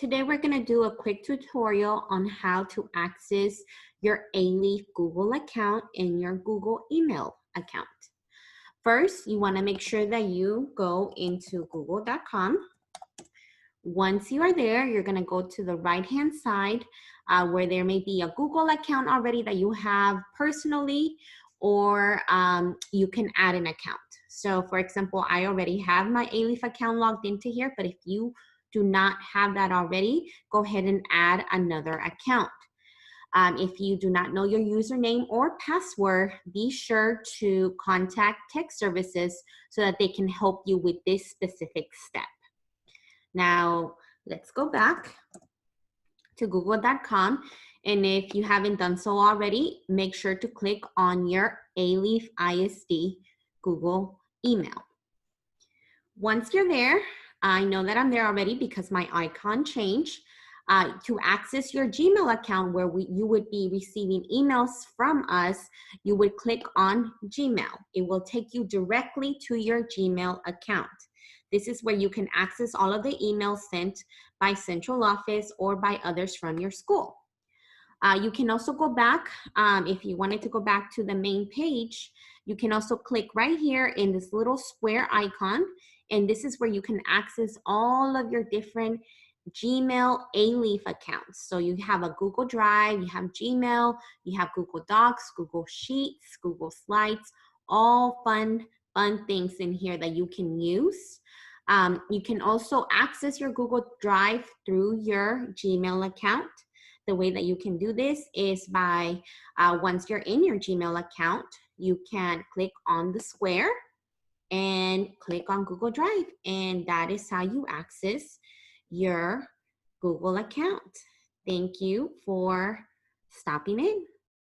Today we're going to do a quick tutorial on how to access your alief Google account in your Google email account. First, you want to make sure that you go into google.com. Once you are there, you're going to go to the right-hand side where there may be a Google account already that you have personally, or you can add an account. So for example, I already have my alief account logged into here, but if you do not have that already, go ahead and add another account. If you do not know your username or password, be sure to contact tech services so that they can help you with this specific step. Now, let's go back to google.com. And if you haven't done so already, make sure to click on your alief ISD Google email. Once you're there, I know that I'm there already because my icon changed. To access your Gmail account where you would be receiving emails from us, you would click on Gmail. It will take you directly to your Gmail account. This is where you can access all of the emails sent by central office or by others from your school. You can also go back, if you wanted to go back to the main page, you can also click right here in this little square icon, and this is where you can access all of your different Gmail alief accounts. So you have a Google Drive, you have Gmail, you have Google Docs, Google Sheets, Google Slides, all fun things in here that you can use. You can also access your Google Drive through your Gmail account. The way that you can do this is by, once you're in your Gmail account, you can click on the square and click on Google Drive. And that is how you access your Google account. Thank you for stopping in.